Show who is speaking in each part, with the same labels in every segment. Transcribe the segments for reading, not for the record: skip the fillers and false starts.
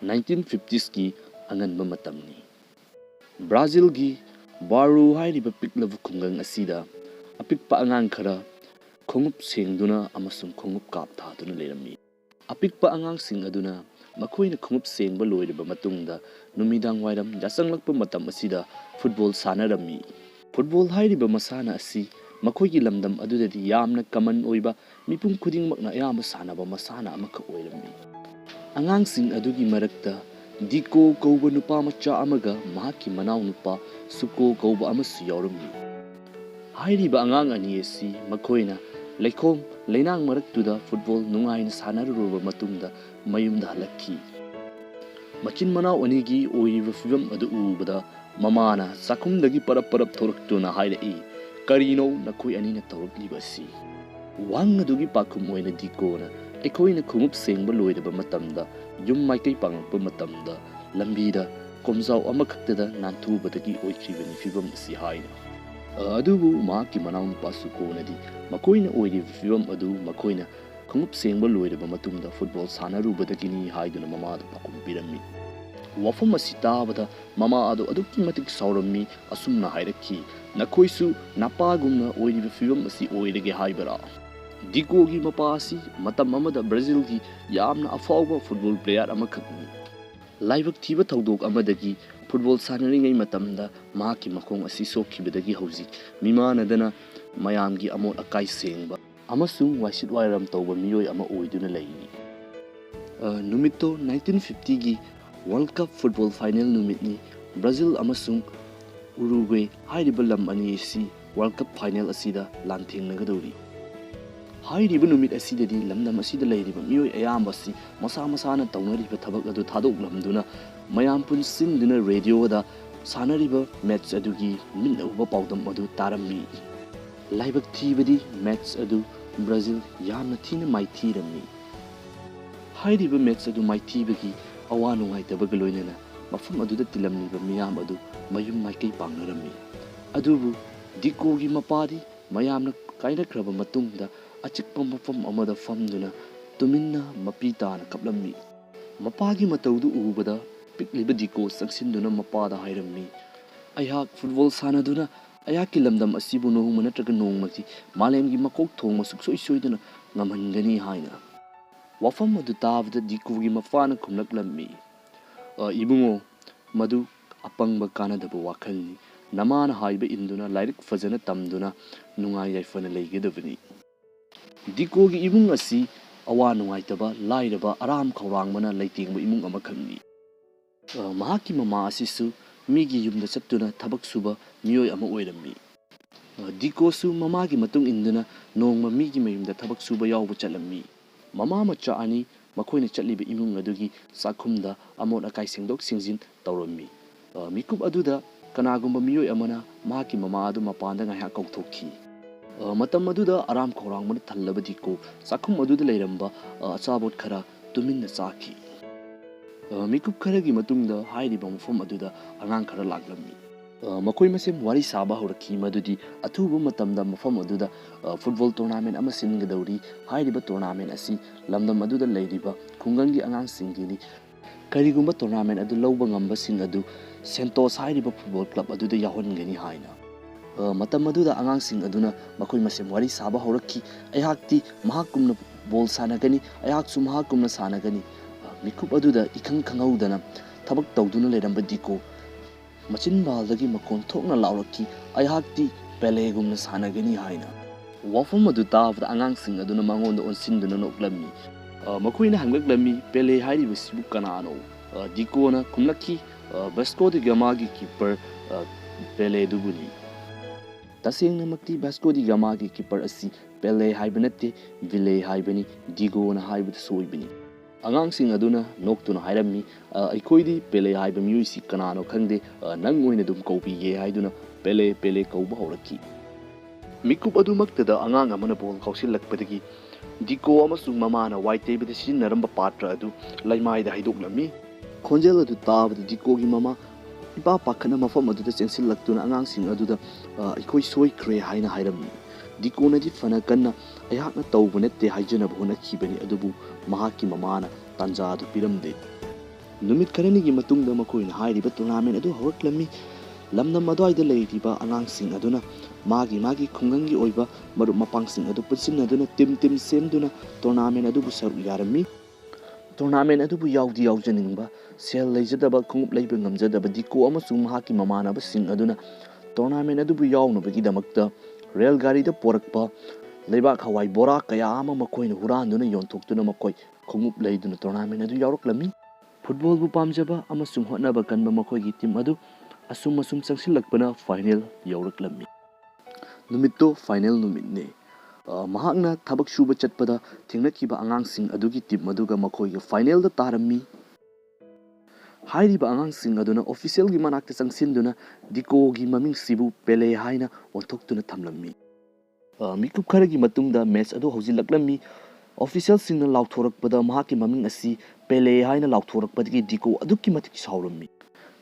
Speaker 1: 1950s की anganba matamni. Brazil gi Baru hairiba piklava khungang asida apikpa angang khara khongup sengduna amasung khongup kap thaduna lerami. Apikpa angang sing aduna makoina khongup sengba loiriba matungda numidang wairam yasanglakpa matam asida football sanarami. Football hairiba masana asi makoigi lamdam adudadi yamna kaman oiba mipum khudingmakna ayamba sanaba masana amaka oirami. Angang sing adugi marakta Diko kauba nupa macha amaga mahaki manaw nupa Suko kauba amasu yaurami. Hairiba angang ani asi makoina Laikom Lainang maraktuda football nungain sanaruruba matungda mayumda halakki. Machin manaw anigi oiriba fibam adu ubada mamana sakumdagi parap thoraktuna hairei karino nakoi anina tawrakliba si. Wang adugi pakum oina Dikona aikoina khungup sengba loidaba matamda yum maikai pangakpa matamda lambida komjau amakaktada nantubadagi oikribani fibam asi haina. Adubu mahaki manaw nupa Sukonadi makoina oiriba fibam adu makoina khungup sengba loidaba matungda football sanarubadagini haiduna mamadu pakum pirami. Wafam asi tabada mama adu adukki matik saurammi asumna hairakki nakoisu napagumna oiriba fibam asi oirage haibara. Diko gi mapa asi matam amada Brazil gi yamna afauba football player amakakni. Laibak thiba thaudok amadagi football sanaringai matamda mahaki makong asi sokhibadagi hauji mimanadana mayamgi amot akai sengba amasung waisit wairam tawba miyoi ama oiduna laini. Numitto 1950 gi World Cup football final numitni Brazil amasung Uruguay hairiba lam ani asi World Cup final asida lanthengnagadauri. Hairiba numit asidadi lamdam asida leiriba miyoi ayambasi masa masana tawnariba thabak adu thadoklamduna mayam punsinduna radio da sanariba match adugi minna uba pawdam adu tarammi. Laibak thibadi match adu Brazil yamna thina maithirami. Hairiba match adu maithibagi awa nungaitabaga loinana mafam aduda tilamniba miyam adu mayum maikai pangnarami. Adubu Dikogi mapadi mayamna kainakraba matungda achikpa mafam amada famduna tuminna mapitana kaplammi. Mapagi mataudu ubada pikliba Diko sangsinduna mapada hairammi. Ayhak football sanaduna ayaki lamdam asibu nohuma natraga nongmati malemgi makok thongma suksoi soiduna ngamhangani haina. Wafam adu tabda Dikogi mafana khumlaklammi. Ibungo madu apangba kanadaba wakhalni namana haiba induna lairik fazana tamduna nungai yaifana leigedabani. Dikogi ibung asi awa nungaitaba lairaba aram khawrangmana leitingba imung amakhangni. Mahaki mama asisu migi yumda chattuna thabak suba miyoi ama oirammi. Diko su mamagi matung induna nongma migi mayumda thabak suba yawba chalammi. Mama macha ani makoina chatliba imung adugi sakhumda amot akai sengdok singjin tawrammi. Mikup aduda kanagumba miyoi amana mahaki mama adu mapanda ngaya kauthokhi. Matam aduda aram khawrangmana thallaba Diko sakhum aduda leiramba achabot khara tuminna chakhi. Mikup kharagi matungda hairiba mafam aduda angang khara laglammi. Makoi masem wari saba horakhi madudi athuba matamda mafam aduda football tournament ama singadauri hairiba tournament asi lamdam aduda leiriba khungangi angang singini karigumba tournament adu lawba ngamba sing adu Santos hairiba football club aduda yahongani haina. Matam aduda angang sing aduna makoi masem wari saba horakhi ayhakti mahakumna ball sanagani ayhaksu mahakumna sanagani. Mikup aduda ikhang khangaudana thabak tawduna leiramba Diko machin baldagi makon thokna laurakhi ayhakti pelegumna sanagani haina. Wafam adu tabda angang sing aduna mangonda onsinduna noklammi. Makoina hanglaklammi Pele hairiba sibu kanano. Diko na kumlakhi Vasco da Gamagi keeper Pele dubuni. Tasengna makti Vasco da Gamagi keeper asi Pele haibanate Vile haibani Digo na haibada soibani. Angang sing aduna noktuna hairammi aikoidi Pele haiba miyuisi kanano khangde nang oina dum kaupige haiduna Pele kauba horakhi. Mikup adumaktada angang amana ball kausilakpadagi Diko amasung mamana waitebada sinnaramba patra adu laimaida haidoklammi. Khonjel adu tabada Dikogi mama ipa pakhana mafam aduda chensillaktuna angang sing aduda ikoi soikre haina hairammi. Diko nadi fana kanna ayakna tawba natte haijana bhona khibani adubu mahaki mamana tanja adu piramde. नुमित खरनिगी मतुंगदा मखोइना हाइरिबा tournament अदु हौरक्लम्मी lamnam adwaida leiriba angangsing aduna magi khungangi oiba marup mapangsing adu pusinaduna tim semduna tournament adu saru yarami tournament adu bu yaudi yaujaningba sel leijadaba khungup leiba ngamjadaba diko amasung mahaki mamanaba sing aduna tournament adu bu yaunabagi damakta rail gari da porakpa leibak hawai bora kaya ama makoina huranduna yontoktuna makoi khungup leiduna tournament adu yauraklami football bu pamjaba amasung hotnaba kanba makoigi team adu asum changsilakpana final yauraklami numitto final numitne mahakna thabak suba chatpada thengnakiba angangsing adugi team aduga makhoiga final da tarami hairiba angangsing aduna official gi manakta changsinduna diko gi maming sibu pele haina onthoktuna thamlami mikup kharagi matungda match adu hojilaklammi official singna lauthorakpada mahaki maming asi pele haina lauthorakpadagi diko aduki matik saurami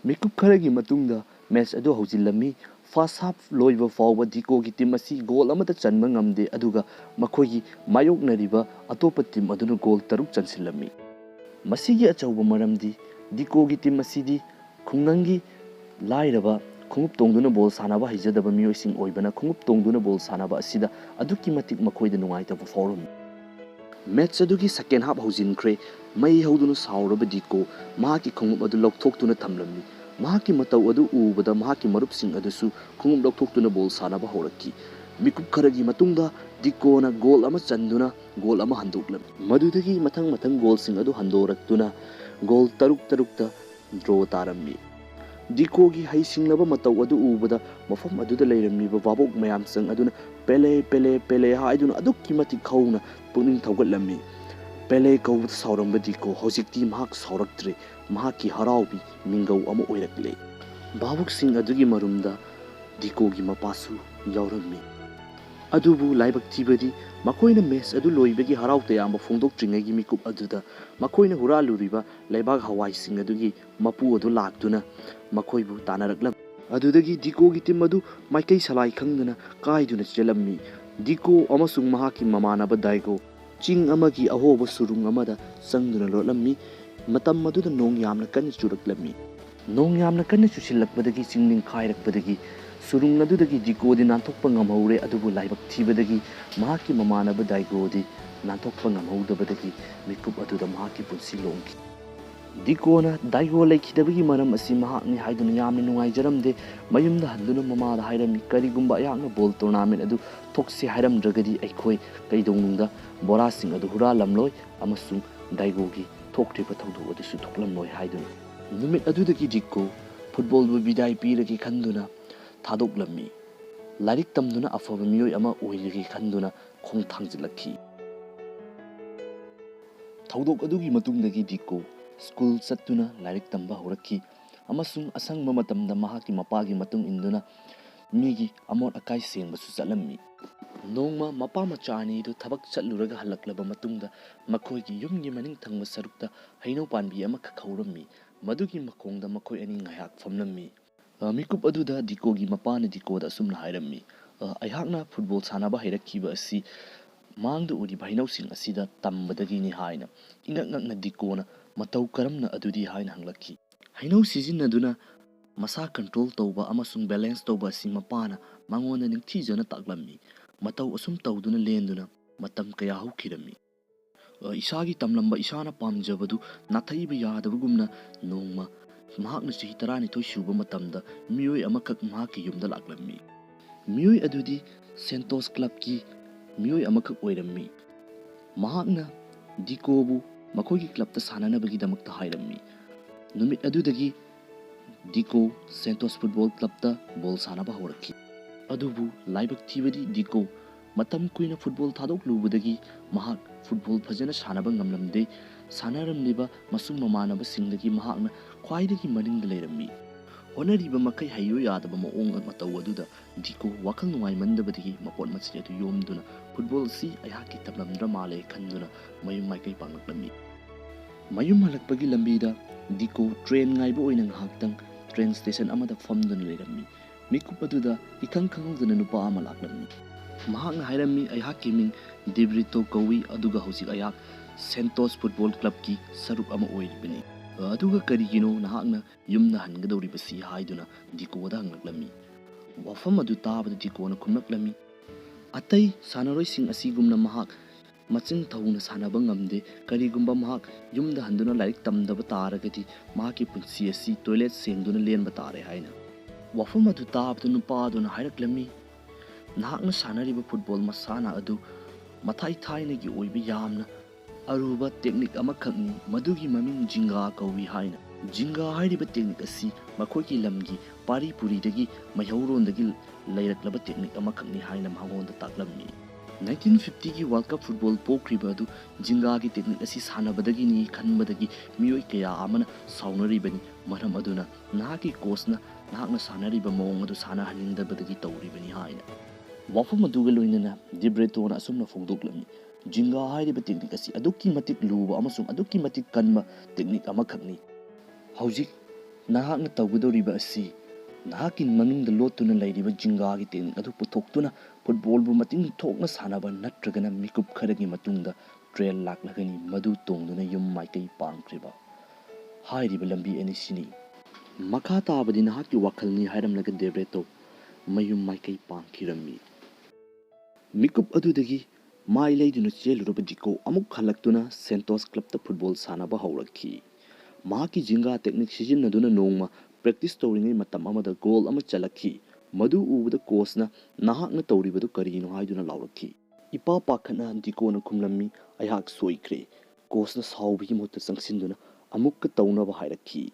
Speaker 1: mikup kharagi matungda match adu hojilami first half loiba fawba diko gi team asi goal amata chanba ngamde aduga makhoigi mayoknariba atopa team aduna goal taruk chansilami masigi achauba maramdi diko gi team asidi khungnangi lairaba khungup tongduna ball sanaba hijadaba miyoising oibana khungup tongduna ball sanaba asida aduki matik makhoida nungaitaba forum match adugi second half hojinkhre mai hoduna sauraba diko mahaki khungup adu lokthokduna thamlami mahaki matau adu ubada mahaki marupsing adusu khungup lokthokduna ball sanaba horaki mikup kharagi matungda diko na goal ama chanduna goal ama handoklam madudagi mathang goal sing adu handoraktuna goal taruk ta draw tarami diko gi haisinglaba matau adu ubada mafam aduda leiramiba babok mayam sang aduna pele haiduna adukki mati khauna puning thaugatlami pele kawt sauramba diko hojikti mahak sauraktre mahaki haraubi mingau ama oirakle babok sing adugi marumda diko gi mapasu yaurami adubu laibak tibadi makoina mes adu loibagi harau tayamba phongdok tringagi mikup aduda makoina huraluriba laibak hawai sing adugi mapu adu laktuna makoibu tanaraklam adudagi diko gi team adu maikai salai khangduna kaiduna chelammi diko amasung mahaki mamanaba daigo ching amagi ahoba surung amada sangduna lotlammi matam maduda nong yamna kan churaklammi nong yamna kan chusilakpadagi chingning khairakpadagi surung adudagi diko di nanthokpa ngamhaure adubu laibak thibadagi mahaki mamanaba daigo di nanthokpa ngamhaudabadagi mikup aduda mahaki punsi longki dikona daigo laikidabagi maram asi mahakni haiduna yamna nungaijaramde mayumda handuna mamada hairami karigumba ayakna ball tournament adu thokse hairamdragadi aikhoi kaidongnungda borasing adu huralamloi amasung daigo gi thoktriba thaudu adusu thoklamloi haiduna numit adudagi dikko football bu bidai piragi khanduna thadoklammi larik tamduna afaba miyoi ama oirigi khanduna khong thangjilakhi thaudok adugi matungdagi dikko school chattuna larik tamba horakhi amasung asangba matamda mahaki mapagi matung induna migi amot akai sengbasu chalammi nongma mapa machani du thabak chatluraga halaklaba matungda makhoigi yumgi maning thangba sarukta haino panbi ama khaurammi madugi makongda makhoi ani ngayak famlammi mikup aduda dikogi mapana dikoda asumna hairammi aihakna football sanaba hairakhiba asi mangda uri bhainausing asida tambadagi ni haina ingakna dikona matau karamna adudi haina hanglakhi hainau sizinaduna masa control tauba amasung balance tauba si mapana mangona ningthijana taklammi matau asum tauduna lenduna matam kaya haukhirami isagi tamlamba isana pamjabadu nathaiba yadabagumna nongma mahakna chahi 12 suba matamda miyoi amakak mahaki yumda laklammi miyoi adudi Santos Club ki miyoi amakak oirammi mahakna dikobu makoigi club ta sananabagi damakta hairammi numit adudagi diko Santos Football Club ta ball sanaba horakhi adubu laibak thibadi diko matam kuina football thadok lubadagi mahak football phajana sanaba ngamlamde sanaramniba masung mamanaba singdagi mahakna khwaidagi maningda leirammi honariba makai hayo yadaba maong mataw aduda diko wakal nuai mandabadagi mapot machri adu yomduna football si ayaki tablamdra male khanduna mayum maikai panglaklammi mayum halakpagi lambida diko train ngaiba oina ngahaktang train station amada famduna leirammi mikup aduda ikang khanguduna nupa ama laklammi mahakna hairammi ayaki ming Debrito kawi aduga hosik ayak Santos Football Club ki saruk ama oiribani ꯑꯗꯨꯒ ꯀꯔꯤꯒꯤꯅꯣ ꯅꯍꯥꯛꯅ ꯌꯨꯝꯗ ꯍꯟꯒꯗꯧꯔꯤꯕꯁꯤ ꯍꯥꯏꯗꯨꯅ decode ꯍꯪꯂꯛꯂꯝꯃꯤ꯫ ꯋꯥꯐꯝ ꯑꯗꯨ ꯇꯥꯕꯗ ꯗꯤꯀꯣꯅ ꯈꯨꯝꯂꯛꯂꯝꯃꯤ, ꯑꯇꯩ ꯁꯥꯟꯅꯔꯣꯏꯁꯤꯡ ꯑꯁꯤꯒꯨꯝꯅ ꯃꯍꯥꯛ ꯃꯆꯤꯟ ꯊꯧꯅ ꯁꯥꯟꯅꯕ ꯉꯝꯗꯦ꯫ ꯀꯔꯤꯒꯨꯝꯕ ꯃꯍꯥꯛ ꯌꯨꯝꯗ ꯍꯟꯗꯨꯅ ꯂꯥꯏꯔꯤꯛ ꯇꯝꯗꯕ ꯇꯥꯔꯒꯗꯤ ꯃꯍꯥꯛꯀꯤ ꯄꯨꯟꯁꯤ ꯑꯁꯤ ꯇꯣꯏꯂꯦꯠ ꯁꯦꯡꯗꯨꯅ ꯂꯦꯟꯕ ꯇꯥꯔꯦ ꯍꯥꯏꯅ꯫ ꯋꯥꯐꯝ ꯑꯗꯨ ꯇꯥꯕꯗ ꯅꯨꯄꯥꯗꯨꯅ ꯍꯥꯏꯔꯛꯂꯝꯃꯤ, ꯅꯍꯥꯛꯅ ꯁꯥꯟꯅꯔꯤꯕ ꯐꯨꯠꯕꯣꯜ ꯃꯁꯥꯟꯅ ꯑꯗꯨ ꯃꯊꯥꯏ ꯊꯥꯏꯅꯒꯤ ꯑꯣꯏꯕ ꯌꯥꯝꯅ ꯑꯔꯨꯕ ꯇꯦꯛꯅꯤꯛ ꯑꯃꯈꯛꯅꯤ, ꯃꯗꯨꯒꯤ ꯃꯃꯤꯡ ꯖꯤꯡꯒꯥ ꯀꯧꯏ ꯍꯥꯏꯅ꯫ ꯖꯤꯡꯒꯥ ꯍꯥꯏꯔꯤꯕ ꯇꯦꯛꯅꯤꯛ ꯑꯁꯤ ꯃꯈꯣꯏꯒꯤ ꯂꯝꯒꯤ ꯄꯥꯔꯤ ꯄꯨꯔꯤꯗꯒꯤ ꯃꯩꯍꯧꯔꯣꯟꯗꯒꯤ ꯂꯩꯔꯛꯂꯕ ꯇꯦꯛꯅꯤꯛ ꯑꯃꯈꯛꯅꯤ ꯍꯥꯏꯅ ꯃꯉꯣꯟꯗ ꯇꯥꯛꯂꯝꯃꯤ꯫ 1950ꯒꯤ ꯋꯥꯔꯜഡ് ꯀꯞ ꯐꯨꯠꯕꯣꯜ ꯄꯣꯛꯈ꯭ꯔꯤꯕ ꯑꯗꯨ ꯖꯤꯡꯒꯥꯒꯤ ꯇꯦꯛꯅꯤꯛ ꯑꯁꯤ ꯁꯥꯟꯅꯕꯗꯒꯤꯅꯤ ꯈꯟꯕꯗꯒꯤ ꯃꯤꯑꯣꯏ ꯀꯌꯥ ꯑꯃꯅ ꯁꯥꯎꯅꯔꯤꯕꯅꯤ꯫ ꯃꯔꯝ ꯑꯗꯨꯅ ꯅꯍꯥꯛꯀꯤ ꯀꯣꯆꯅ ꯅꯍꯥꯛꯅ ꯁꯥꯟꯅꯔꯤꯕ ꯃꯑꯣꯡ ꯑꯗꯨ ꯁꯥꯟꯅꯍꯟꯅꯤꯡꯗꯕꯗꯒꯤ ꯇꯧꯔꯤꯕꯅꯤ ꯍꯥꯏꯅ꯫ ꯋꯥꯐꯝ ꯑꯗꯨꯒ ꯂꯣꯏꯅꯅ ꯗꯤꯕ꯭ꯔꯦꯇꯣꯅ ꯑꯁꯨꯝꯅ ꯐꯣꯡꯗꯣꯛꯂꯝꯃꯤ, ꯖꯤꯡꯒꯥ ꯍꯥꯏꯔꯤꯕ ꯇꯦꯛꯅꯤꯛ ꯑꯁꯤ ꯑꯗꯨꯛꯀꯤ ꯃꯇꯤꯛ ꯂꯨꯕ ꯑꯃꯁꯨꯡ ꯑꯗꯨꯛꯀꯤ ꯃꯇꯤꯛ ꯀꯟꯕ ꯇꯦꯛꯅꯤꯛ ꯑꯃꯈꯛꯅꯤ꯫ ꯍꯧꯖꯤꯛ ꯅꯍꯥꯛꯅ ꯇꯧꯒꯗꯧꯔꯤꯕ ꯑꯁꯤ ꯅꯍꯥꯛꯀꯤ ꯃꯅꯨꯡꯗ ꯂꯣꯠꯇꯨꯅ ꯂꯩꯔꯤꯕ ꯖꯤꯡꯒꯥꯒꯤ ꯇꯦꯛꯅꯤꯛ ꯑꯗꯨ ꯄꯨꯊꯣꯛꯇꯨꯅ ꯐꯨꯠꯕꯣꯜꯕꯨ ꯃꯇꯤꯡ ꯊꯣꯛꯅ ꯁꯥꯟꯅꯕ ꯅꯠꯇ꯭ꯔꯒꯅ ꯃꯤꯀꯨꯞ ꯈꯔꯒꯤ ꯃꯇꯨꯡꯗ ꯇ꯭ꯔꯦꯟ ꯂꯥꯛꯂꯒꯅꯤ ꯃꯗꯨ ꯇꯣꯡꯗꯨꯅ ꯌꯨꯝ ꯃꯥꯏꯀꯩ ꯄꯥꯡꯈ꯭ꯔꯤꯕ ꯍꯥꯏꯔꯤꯕ ꯂꯝꯕꯤ ꯑꯅꯤꯁꯤꯅꯤ꯫ ꯃꯈꯥ ꯇꯥꯕꯗꯤ ꯅꯍꯥꯛꯀꯤ ꯋꯥꯈꯜꯅꯤ ꯍꯥꯏꯔꯝꯂꯒ ꯗꯦꯕ꯭ꯔꯦꯇꯣ ꯃꯌꯨꯝ ꯃꯥꯏꯀꯩ ꯄꯥꯡꯈꯤꯔꯝꯃꯤ꯫ ꯃꯤꯀꯨꯞ ꯑꯗꯨꯗꯒꯤ ꯃꯥꯏ ꯂꯩꯗꯨꯅ ꯆꯦꯜꯂꯨꯔꯕ ꯗꯤꯀꯣ ꯑꯃꯨꯛ ꯍꯜꯂꯛꯇꯨꯅ ꯁꯦꯟꯇꯣꯁ ꯀ꯭ꯂꯕꯇ ꯐꯨꯠꯕꯣꯜ ꯁꯥꯟꯅꯕ ꯍꯧꯔꯛꯈꯤ꯫ ꯃꯍꯥꯛꯀꯤ ꯖꯤꯡꯒꯥ ꯇꯦꯛꯅꯤꯛ ꯁꯤꯖꯤꯟꯅꯗꯨꯅ ꯅꯣꯡꯃ ꯄ꯭ꯔꯦꯛꯇꯤꯁ ꯇꯧꯔꯤꯉꯩ ꯃꯇꯝ ꯑꯃꯗ ꯒꯣꯜ ꯑꯃ ꯆꯜꯂꯛꯈꯤ꯫ ꯃꯗꯨ ꯎꯕꯗ ꯀꯣꯆꯅ ꯅꯍꯥꯛꯅ ꯇꯧꯔꯤꯕꯗꯨ ꯀꯔꯤꯅꯣ ꯍꯥꯏꯗꯨꯅ ꯂꯥꯎꯔꯛꯈꯤ꯫ ꯏꯄꯥ ꯄꯥꯈꯠꯅ ꯗꯤꯀꯣꯅ ꯈꯨꯝꯂꯝꯃꯤ, ꯑꯩꯍꯥꯛ ꯁꯣꯏꯈ꯭ꯔꯦ꯫ ꯀꯣꯆꯅ ꯁꯥꯎꯕꯒꯤ ꯃꯍꯨꯠꯇ ꯆꯪꯁꯤꯟꯗꯨꯅ ꯑꯃꯨꯛꯀ ꯇꯧꯅꯕ ꯍꯥꯏꯔꯛꯈꯤ꯫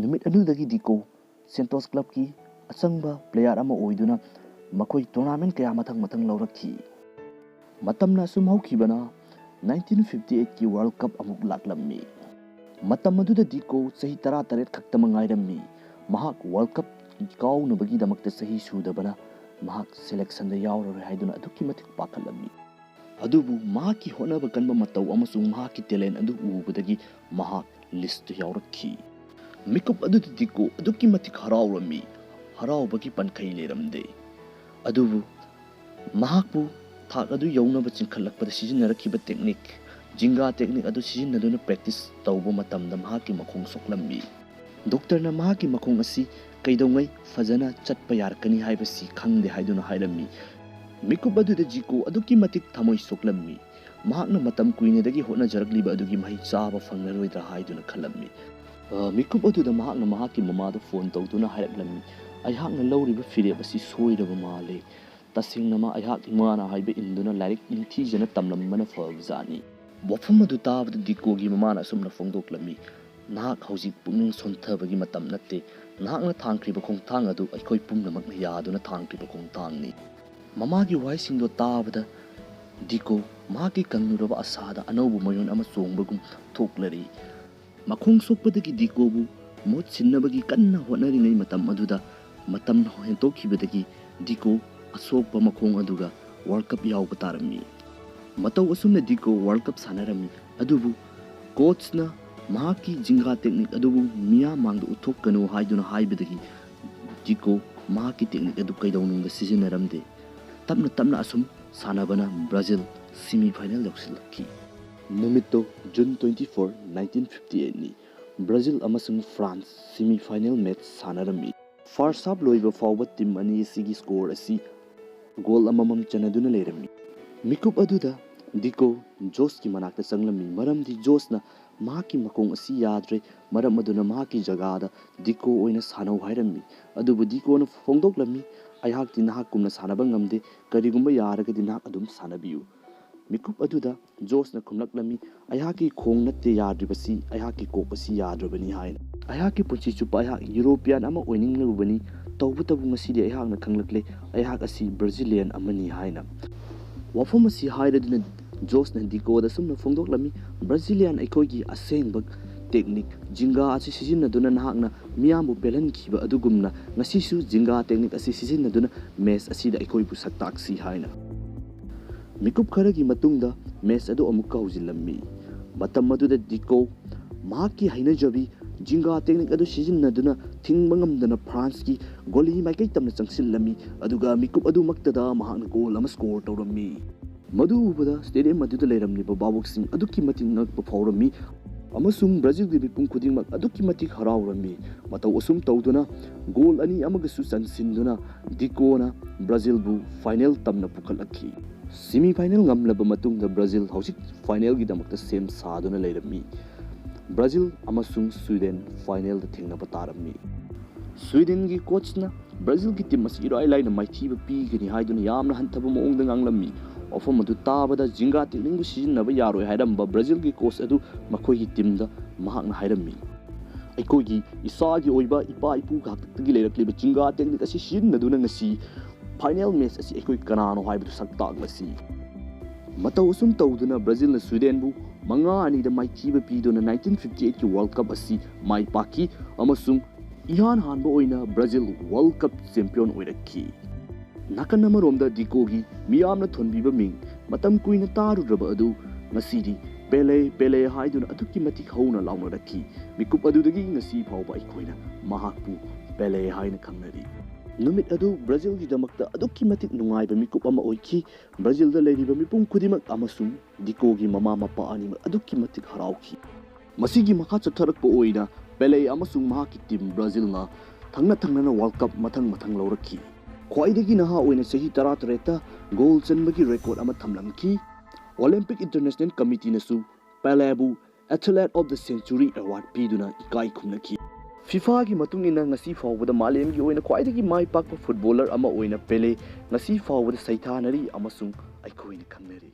Speaker 1: ꯅꯨꯃꯤꯠ ꯑꯗꯨꯗꯒꯤ ꯗꯤꯀꯣ ꯁꯦꯟꯇꯣꯁ ꯀ꯭ꯂꯕꯀꯤ ꯑꯆꯪꯕ ꯄ꯭ꯂꯦꯌꯥꯔ ꯑꯃ ꯑꯣꯏꯗꯨꯅ ꯃꯈꯣꯏ ꯇꯣꯔꯅꯥꯃꯦꯟ ꯀꯌꯥ ꯃꯊꯪ ꯃꯊꯪ ꯂꯧꯔꯛꯈꯤ꯫ ꯃꯇꯝꯅ ꯑꯁꯨꯝ ꯍꯧꯈꯤꯕꯅ 1958ꯀꯤ ꯋꯥꯔꯜഡ് ꯀꯞ ꯑꯃꯨꯛ ꯂꯥꯛꯂꯝꯃꯤ꯫ ꯃꯇꯝ ꯑꯗꯨꯗ ꯗꯤꯀꯣ ꯆꯍꯤ 18 ꯈꯛꯇꯃꯛ ꯉꯥꯏꯔꯝꯃꯤ꯫ ꯃꯍꯥꯛ ꯋꯥꯔꯜഡ് ꯀꯞ ꯀꯥꯎꯅꯕꯒꯤꯗꯃꯛꯇ ꯆꯍꯤ ꯁꯨꯗꯕꯅ ꯃꯍꯥꯛ ꯁꯦꯂꯦꯛꯁꯟꯗ ꯌꯥꯎꯔꯔꯣꯏ ꯍꯥꯏꯗꯨꯅ ꯑꯗꯨꯛꯀꯤ ꯃꯇꯤꯛ ꯄꯥꯈꯠꯂꯝꯃꯤ꯫ ꯑꯗꯨꯕꯨ ꯃꯍꯥꯛꯀꯤ ꯍꯣꯠꯅꯕ ꯀꯟꯕ ꯃꯇꯧ ꯑꯃꯁꯨꯡ ꯃꯍꯥꯛꯀꯤ ꯇꯦꯂꯦꯟ ꯑꯗꯨ ꯎꯕꯗꯒꯤ ꯃꯍꯥꯛ ꯂꯤꯁꯇ ꯌꯥꯎꯔꯛꯈꯤ꯫ ꯃꯤꯀꯨꯞ ꯑꯗꯨꯗ ꯗꯤꯀꯣ ꯑꯗꯨꯛꯀꯤ ꯃꯇꯤꯛ ꯍꯔꯥꯎꯔꯝꯃꯤ꯫ ꯍꯔꯥꯎꯕꯒꯤ ꯄꯟꯈꯩ ꯂꯩꯔꯝꯗꯦ꯫ ꯑꯗꯨꯕꯨ ꯃꯍꯥꯛꯄꯨ ꯊꯥꯛ ꯑꯗꯨ ꯌꯧꯅꯕ ꯆꯤꯡꯈꯠꯂꯛꯄꯗ ꯁꯤꯖꯤꯟꯅꯔꯛꯈꯤꯕ ꯇꯦꯛꯅꯤꯛ ꯖꯤꯡꯒꯥ ꯇꯦꯛꯅꯤꯛ ꯑꯗꯨ ꯁꯤꯖꯤꯟꯅꯗꯨꯅ ꯄ꯭ꯔꯦꯛꯇꯤꯁ ꯇꯧꯕ ꯃꯇꯝꯗ ꯃꯍꯥꯛꯀꯤ ꯃꯈꯣꯡ ꯁꯣꯛꯂꯝꯃꯤ꯫ ꯗꯣꯛꯇꯔꯅ ꯃꯍꯥꯛꯀꯤ ꯃꯈꯣꯡ ꯑꯁꯤ ꯀꯩꯗꯧꯉꯩ ꯐꯖꯅ ꯆꯠꯄ ꯌꯥꯔꯛꯀꯅꯤ ꯍꯥꯏꯕꯁꯤ ꯈꯪꯗꯦ ꯍꯥꯏꯗꯨꯅ ꯍꯥꯏꯔꯝꯃꯤ꯫ ꯃꯤꯀꯨꯞ ꯑꯗꯨꯗ ꯗꯤꯀꯣ ꯑꯗꯨꯛꯀꯤ ꯃꯇꯤꯛ ꯊꯃꯣꯏ ꯁꯣꯛꯂꯝꯃꯤ꯫ ꯃꯍꯥꯛꯅ ꯃꯇꯝ ꯀꯨꯏꯅꯗꯒꯤ ꯍꯣꯠꯅꯖꯔꯛꯂꯤꯕ ꯑꯗꯨꯒꯤ ꯃꯍꯩ ꯆꯥꯕ ꯐꯪꯂꯔꯣꯏꯗ꯭ꯔꯥ ꯍꯥꯏꯗꯨꯅ ꯈꯜꯂꯝꯃꯤ꯫ ꯃꯤꯀꯨꯞ ꯑꯗꯨꯗ ꯃꯍꯥꯛꯅ ꯃꯍꯥꯛꯀꯤ ꯃꯃꯥꯗ ꯐꯣꯟ ꯇꯧꯗꯨꯅ ꯍꯥꯏꯔꯛꯂꯝꯃꯤ, ꯑꯩꯍꯥꯛꯅ ꯂꯧꯔꯤꯕ ꯐꯤꯔꯦꯞ ꯑꯁꯤ ꯁꯣꯏꯔꯕ ꯃꯥꯜꯂꯦ꯫ ꯇꯁꯦꯡꯅꯃꯛ ꯑꯩꯍꯥꯛ ꯏꯃꯥꯅ ꯍꯥꯏꯕ ꯏꯟꯗꯨꯅ ꯂꯥꯏꯔꯤꯛ ꯅꯤꯡꯊꯤꯖꯅ ꯇꯝꯂꯝꯕꯅ ꯐꯕꯖꯥꯠꯅꯤ꯫ ꯋꯥꯐꯝ ꯑꯗꯨ ꯇꯥꯕꯗ ꯗꯤꯀꯣꯒꯤ ꯃꯃꯥꯅ ꯑꯁꯨꯝꯅ ꯐꯣꯡꯗꯣꯛꯂꯝꯃꯤ, ꯅꯍꯥꯛ ꯍꯧꯖꯤꯛ ꯄꯨꯛꯅꯤꯡ ꯁꯣꯟꯊꯕꯒꯤ ꯃꯇꯝ ꯅꯠꯇꯦ꯫ ꯅꯍꯥꯛꯅ ꯊꯥꯡꯈ꯭ꯔꯤꯕ ꯈꯣꯡꯊꯥꯡ ꯑꯗꯨ ꯑꯩꯈꯣꯏ ꯄꯨꯝꯅꯃꯛꯅ ꯌꯥꯗꯨꯅ ꯊꯥꯡꯈ꯭ꯔꯤꯕ ꯈꯣꯡꯊꯥꯡꯅꯤ꯫ ꯃꯃꯥꯒꯤ ꯋꯥꯍꯩꯁꯤꯡꯗꯣ ꯇꯥꯕꯗ ꯗꯤꯀꯣ ꯃꯍꯥꯛꯀꯤ ꯀꯪꯂꯨꯔꯕ ꯑꯁꯥꯗ ꯑꯅꯧꯕ ꯃꯌꯣꯟ ꯑꯃ ꯆꯣꯡꯕꯒꯨꯝ ꯊꯣꯛꯂꯔꯤ꯫ ꯃꯈꯣꯡ ꯁꯣꯛꯄꯗꯒꯤ ꯗꯤꯀꯣꯕꯨ ꯃꯍꯨꯠ ꯁꯤꯟꯅꯕꯒꯤ ꯀꯟꯅ ꯍꯣꯠꯅꯔꯤꯉꯩ ꯃꯇꯝ ꯑꯗꯨꯗ ꯃꯇꯝꯅ ꯍꯦꯟꯇꯣꯛꯈꯤꯕꯗꯒꯤ ꯗꯤꯀꯣ ꯑꯁꯣꯛꯄ ꯃꯈꯣꯡ ꯑꯗꯨꯒ ꯋꯥꯔꯜഡ് ꯀꯞ ꯌꯥꯎꯕ ꯇꯥꯔꯝꯃꯤ꯫ ꯃꯇꯧ ꯑꯁꯨꯝꯅ ꯗꯤꯀꯣ ꯋꯥꯔꯜഡ് ꯀꯞ ꯁꯥꯟꯅꯔꯝꯃꯤ꯫ ꯑꯗꯨꯕꯨ ꯀꯣꯆꯅ ꯃꯍꯥꯛꯀꯤ ꯖꯤꯡꯒꯥ ꯇꯦꯛꯅꯤꯛ ꯑꯗꯨꯕꯨ ꯃꯤꯌꯥꯝ ꯃꯥꯡꯗ ꯎꯠꯊꯣꯛꯀꯅꯨ ꯍꯥꯏꯗꯨꯅ ꯍꯥꯏꯕꯗꯒꯤ ꯗꯤꯀꯣ ꯃꯍꯥꯛꯀꯤ ꯇꯦꯛꯅꯤꯛ ꯑꯗꯨ ꯀꯩꯗꯧꯅꯨꯡꯗ ꯁꯤꯖꯤꯟꯅꯔꯝꯗꯦ꯫ ꯇꯞꯅ ꯇꯞꯅ ꯑꯁꯨꯝ ꯁꯥꯟꯅꯕꯅ ꯕ꯭ꯔꯥꯖꯤꯜ ꯁꯦꯃꯤ ꯐꯥꯏꯅꯦꯜ ꯌꯧꯁꯤꯜꯂꯛꯈꯤ꯫ ꯅꯨꯃꯤꯠꯇꯣ ꯖꯨꯟ 24, 1958ꯅꯤ꯫ ꯕ꯭ꯔꯥꯖꯤꯜ ꯑꯃꯁꯨꯡ ꯐ꯭ꯔꯥꯟꯁ ꯁꯦꯃꯤ ꯐꯥꯏꯅꯦꯜ ꯃꯦꯠꯆ ꯁꯥꯟꯅꯔꯝꯃꯤ꯫ ꯐꯥꯔꯁꯠ ꯍꯥꯐ ꯂꯣꯏꯕ ꯐꯥꯎꯕ ꯇꯤꯝ ꯑꯅꯤ ꯑꯁꯤꯒꯤ ꯁ꯭ꯀꯣꯔ ꯑꯁꯤ ꯒꯣꯜ ꯑꯃꯃꯝ ꯆꯟꯅꯗꯨꯅ ꯂꯩꯔꯝꯃꯤ꯫ ꯃꯤꯀꯨꯞ ꯑꯗꯨꯗ ꯗꯤꯀꯣ ꯖꯣꯁꯀꯤ ꯃꯅꯥꯛꯇ ꯆꯪꯂꯝꯃꯤ, ꯃꯔꯝꯗꯤ ꯖꯣꯁꯅ ꯃꯍꯥꯛꯀꯤ ꯃꯈꯣꯡ ꯑꯁꯤ ꯌꯥꯗ꯭ꯔꯦ, ꯃꯔꯝ ꯑꯗꯨꯅ ꯃꯍꯥꯛꯀꯤ ꯖꯒꯥꯗ ꯗꯤꯀꯣ ꯑꯣꯏꯅ ꯁꯥꯟꯅꯧ ꯍꯥꯏꯔꯝꯃꯤ꯫ ꯑꯗꯨꯕꯨ ꯗꯤꯀꯣꯅ ꯐꯣꯡꯗꯣꯛꯂꯝꯃꯤ, ꯑꯩꯍꯥꯛꯇꯤ ꯅꯍꯥꯛꯀꯨꯝꯅ ꯁꯥꯟꯅꯕ ꯉꯝꯗꯦ, ꯀꯔꯤꯒꯨꯝꯕ ꯌꯥꯔꯒꯗꯤ ꯅꯍꯥꯛ ꯑꯗꯨꯝ ꯁꯥꯟꯅꯕꯤꯌꯨ꯫ ꯃꯤꯀꯨꯞ ꯑꯗꯨꯗ ꯖꯣꯁꯅ ꯈꯨꯝꯂꯛꯂꯝꯃꯤ, ꯑꯩꯍꯥꯛꯀꯤ ꯈꯣꯡ ꯅꯠꯇꯦ ꯌꯥꯗ꯭ꯔꯤꯕꯁꯤ, ꯑꯩꯍꯥꯛꯀꯤ ꯀꯣꯛ ꯑꯁꯤ ꯌꯥꯗ꯭ꯔꯕꯅꯤ ꯍꯥꯏꯅ꯫ ꯑꯩꯍꯥꯛꯀꯤ ꯄꯨꯟꯁꯤ ꯆꯨꯞꯄ ꯑꯩꯍꯥꯛ ꯌꯨꯔꯣꯄꯤꯌꯥꯟ ꯑꯃ ꯑꯣꯏꯅꯤꯡꯂꯨꯕꯅꯤ, ꯇꯧꯕꯇꯕꯨ ꯉꯁꯤꯗꯤ ꯑꯩꯍꯥꯛꯅ ꯈꯪꯂꯛꯂꯦ ꯑꯩꯍꯥꯛ ꯑꯁꯤ ꯕ꯭ꯔꯥꯖꯤꯂꯤꯌꯟ ꯑꯃꯅꯤ ꯍꯥꯏꯅ꯫ ꯋꯥꯐꯝ ꯑꯁꯤ ꯍꯥꯏꯔꯗꯨꯅ ꯖꯣꯁꯅ ꯗꯤꯀꯣꯗ ꯁꯨꯝꯅ ꯐꯣꯡꯗꯣꯛꯂꯝꯃꯤ, ꯕ꯭ꯔꯥꯖꯤꯂꯤꯌꯟ ꯑꯩꯈꯣꯏꯒꯤ ꯑꯁꯦꯡꯕ ꯇꯦꯛꯅꯤꯛ ꯖꯤꯡꯒꯥ ꯑꯁꯤ ꯁꯤꯖꯤꯟꯅꯗꯨꯅ ꯅꯍꯥꯛꯅ ꯃꯤꯌꯥꯝꯕꯨ ꯄꯦꯜꯍꯟꯈꯤꯕ ꯑꯗꯨꯒꯨꯝꯅ ꯉꯁꯤꯁꯨ ꯖꯤꯡꯒꯥ ꯇꯦꯛꯅꯤꯛ ꯑꯁꯤ ꯁꯤꯖꯤꯟꯅꯗꯨꯅ ꯃꯦꯆ ꯑꯁꯤꯗ ꯑꯩꯈꯣꯏꯕꯨ ꯁꯛꯇꯥꯛꯁꯤ ꯍꯥꯏꯅ꯫ ꯃꯤꯀꯨꯞ ꯈꯔꯒꯤ ꯃꯇꯨꯡꯗ ꯃꯦꯆ ꯑꯗꯨ ꯑꯃꯨꯛꯀ ꯍꯧꯖꯤꯜꯂꯝꯃꯤ꯫ ꯃꯇꯝ ꯑꯗꯨꯗ ꯗꯤꯀꯣ ꯃꯍꯥꯛꯀꯤ ꯍꯩꯅꯖꯕꯤ ꯖꯤꯡꯒꯥ ꯇꯦꯛꯅꯤꯛ ꯑꯗꯨ ꯁꯤꯖꯤꯟꯅꯗꯨꯅ ꯊꯤꯡꯕ ꯉꯝꯗꯅ ꯐ꯭ꯔꯥꯟꯁꯀꯤ ꯒꯣꯂꯤ ꯃꯥꯏꯀꯩ ꯇꯝꯅ ꯆꯪꯁꯤꯜꯂꯝꯃꯤ, ꯑꯗꯨꯒ ꯃꯤꯀꯨꯞ ꯑꯗꯨꯃꯛꯇꯗ ꯃꯍꯥꯛꯅ ꯒꯣꯜ ꯑꯃ ꯁ꯭ꯀꯣꯔ ꯇꯧꯔꯝꯃꯤ꯫ ꯃꯗꯨ ꯎꯕꯗ ꯁ꯭ꯇꯦꯗꯤꯌꯝ ꯑꯗꯨꯗ ꯂꯩꯔꯝꯂꯤꯕ ꯚꯥꯕꯣꯛꯁꯤꯡ ꯑꯗꯨꯛꯀꯤ ꯃꯇꯤꯛ ꯉꯛꯄ ꯐꯥꯎꯔꯝꯃꯤ꯫ ꯑꯃꯁꯨꯡ ꯕ꯭ꯔꯥꯖꯤꯜꯒꯤ ꯃꯤꯄꯨꯝ ꯈꯨꯗꯤꯡꯃꯛ ꯑꯗꯨꯛꯀꯤ ꯃꯇꯤꯛ ꯍꯔꯥꯎꯔꯝꯃꯤ꯫ ꯃꯇꯧ ꯑꯁꯨꯝ ꯇꯧꯗꯨꯅ ꯒꯣꯜ 2 ꯑꯃꯒꯁꯨ ꯆꯟꯁꯤꯟꯗꯨꯅ ꯗꯤꯀꯣꯅ ꯕ꯭ꯔꯥꯖꯤꯜꯕꯨ ꯐꯥꯏꯅꯦꯜ ꯇꯝꯅ ꯄꯨꯈꯠꯂꯛꯈꯤ꯫ ꯁꯦꯃꯤ ꯐꯥꯏꯅꯦꯜ ꯉꯝꯂꯕ ꯃꯇꯨꯡꯗ ꯕ꯭ꯔꯥꯖꯤꯜ ꯍꯧꯖꯤꯛ ꯐꯥꯏꯅꯦꯜꯒꯤꯗꯃꯛꯇ ꯁꯦꯝ ꯁꯥꯗꯨꯅ ꯂꯩꯔꯝꯃꯤ꯫ ꯕ꯭ꯔꯥꯖꯤꯜ ꯑꯃꯁꯨꯡ ꯁ꯭ꯋꯤꯗꯦꯟ ꯐꯥꯏꯅꯦꯜꯗ ꯊꯦꯡꯅꯕ ꯇꯥꯔꯝꯃꯤ꯫ ꯁ꯭ꯋꯤꯗꯦꯟꯒꯤ ꯀꯣꯆꯅ ꯕ꯭ꯔꯥꯖꯤꯜꯒꯤ ꯇꯤꯝ ꯑꯁꯤ ꯏꯔꯥꯏ ꯂꯥꯏꯅ ꯃꯥꯏꯊꯤꯕ ꯄꯤꯒꯅꯤ ꯍꯥꯏꯗꯨꯅ ꯌꯥꯝꯅ ꯍꯟꯊꯕ ꯃꯑꯣꯡꯗ ꯉꯥꯡꯂꯝꯃꯤ꯫ ꯋꯥꯐꯝ ꯑꯗꯨ ꯇꯥꯕꯗ ꯖꯤꯡꯒꯥ ꯇꯦꯛꯅꯤꯡꯕꯨ ꯁꯤꯖꯤꯟꯅꯕ ꯌꯥꯔꯣꯏ ꯍꯥꯏꯔꯝꯕ ꯕ꯭ꯔꯥꯖꯤꯜꯒꯤ ꯀꯣꯆ ꯑꯗꯨ ꯃꯈꯣꯏꯒꯤ ꯇꯤꯝꯗ ꯃꯍꯥꯛꯅ ꯍꯥꯏꯔꯝꯃꯤ, ꯑꯩꯈꯣꯏꯒꯤ ꯏꯁꯥꯒꯤ ꯑꯣꯏꯕ ꯏꯄꯥ-ꯏꯄꯨꯒꯤ ꯍꯥꯛꯇꯛꯇꯒꯤ ꯂꯩꯔꯛꯂꯤꯕ ꯖꯤꯡꯒꯥ ꯇꯦꯛꯅꯤꯛ ꯑꯁꯤ ꯁꯤꯖꯤꯟꯅꯗꯨꯅ ꯉꯁꯤ ꯐꯥꯏꯅꯦꯜ ꯃꯦꯆ ꯑꯁꯤ ꯑꯩꯈꯣꯏ ꯀꯅꯥꯅꯣ ꯍꯥꯏꯕꯗꯨ ꯁꯛꯇꯥꯛꯂꯁꯤ꯫ ꯃꯇꯧ ꯑꯁꯨꯝ ꯇꯧꯗꯨꯅ ꯕ꯭ꯔꯥꯖꯤꯜꯅ ꯁ꯭ꯋꯤꯗꯦꯟꯕꯨ 5-2ꯗ ꯃꯥꯏꯊꯤꯕ ꯄꯤꯗꯨꯅ 1958ꯀꯤ ꯋꯥꯔꯜꯗ ꯀꯞ ꯑꯁꯤ ꯃꯥꯏ ꯄꯥꯛꯈꯤ ꯑꯃꯁꯨꯡ ꯏꯍꯥꯟ ꯍꯥꯟꯕ ꯑꯣꯏꯅ ꯕ꯭ꯔꯥꯖꯤꯜ ꯋꯥꯔꯜꯗ ꯀꯞ ꯆꯦꯝꯄꯤꯌꯟ ꯑꯣꯏꯔꯛꯈꯤ꯫ ꯅꯥꯀꯟ ꯑꯃꯔꯣꯝꯗ ꯗꯤꯀꯣꯒꯤ ꯃꯤꯌꯥꯝꯅ ꯊꯣꯟꯕꯤꯕ ꯃꯤꯡ ꯃꯇꯝ ꯀꯨꯏꯅ ꯇꯥꯔꯨꯗ꯭ꯔꯕ ꯑꯗꯨ ꯉꯁꯤꯗꯤ ꯄꯦꯂꯦ ꯄꯦꯂꯦ ꯍꯥꯏꯗꯨꯅ ꯑꯗꯨꯛꯀꯤ ꯃꯇꯤꯛ ꯍꯧꯅ ꯂꯥꯎꯅꯔꯛꯈꯤ꯫ ꯃꯤꯀꯨꯞ ꯑꯗꯨꯗꯒꯤ ꯉꯁꯤ ꯐꯥꯎꯕ ꯑꯩꯈꯣꯏꯅ ꯃꯍꯥꯛꯄꯨ ꯄꯦꯂꯦ ꯍꯥꯏꯅ ꯈꯪꯅꯔꯤ꯫ ꯅꯨꯃꯤꯠ ꯑꯗꯨ ꯕ꯭ꯔꯥꯖꯤꯜꯒꯤꯗꯃꯛꯇ ꯑꯗꯨꯛꯀꯤ ꯃꯇꯤꯛ ꯅꯨꯡꯉꯥꯏꯕ ꯃꯤꯀꯨꯞ ꯑꯃ ꯑꯣꯏꯈꯤ꯫ ꯕ꯭ꯔꯥꯖꯤꯜꯗ ꯂꯩꯔꯤꯕ ꯃꯤꯄꯨꯝ ꯈꯨꯗꯤꯡꯃꯛ ꯑꯃꯁꯨꯡ ꯗꯤꯀꯣꯒꯤ ꯃꯃꯥ ꯃꯄꯥ ꯑꯅꯤꯃꯛ ꯑꯗꯨꯛꯀꯤ ꯃꯇꯤꯛ ꯍꯔꯥꯎꯈꯤ꯫ ꯃꯁꯤꯒꯤ ꯃꯈꯥ ꯆꯠꯊꯔꯛꯄ ꯑꯣꯏꯅ ꯄꯦꯂꯦ ꯑꯃꯁꯨꯡ ꯃꯍꯥꯛꯀꯤ ꯇꯤꯝ ꯕ꯭ꯔꯥꯖꯤꯜꯅ ꯊꯪꯅ ꯊꯪꯅꯅ ꯋꯥꯔꯜꯗ ꯀꯞ ꯃꯊꯪ ꯂꯧꯔꯛꯈꯤ꯫ ꯈ꯭ꯋꯥꯏꯗꯒꯤ ꯅꯍꯥ ꯑꯣꯏꯅ ꯆꯍꯤ 13ꯇ ꯒꯣꯜ ꯆꯟꯕꯒꯤ ꯔꯦꯀꯣꯔꯗ ꯑꯃ ꯊꯝꯂꯝꯈꯤ꯫ ꯑꯣꯂꯤꯝꯄꯤꯛ ꯏꯟꯇꯔꯅꯦꯁꯅꯦꯜ ꯀꯃꯤꯇꯤꯅꯁꯨ ꯄꯦꯂꯦꯕꯨ athlete of the century award ꯄꯤꯗꯨꯅ ꯏꯀꯥꯏ ꯈꯨꯝꯅꯈꯤ꯫ ꯐꯤꯐꯥꯒꯤ ꯃꯇꯨꯡ ꯏꯟꯅ ꯉꯁꯤ ꯐꯥꯎꯕꯗ ꯃꯥꯂꯦꯝꯒꯤ ꯑꯣꯏꯅ ꯈ꯭ꯋꯥꯏꯗꯒꯤ ꯃꯥꯏ ꯄꯥꯛꯄ ꯐꯨꯠꯕꯣꯂꯔ ꯑꯃ ꯑꯣꯏꯅ ꯄꯦꯂꯦ ꯉꯁꯤ ꯐꯥꯎꯕꯗ ꯁꯩꯊꯥꯅꯔꯤ ꯑꯃꯁꯨꯡ ꯑꯩꯈꯣꯏꯅ ꯈꯪꯅꯔꯤ꯫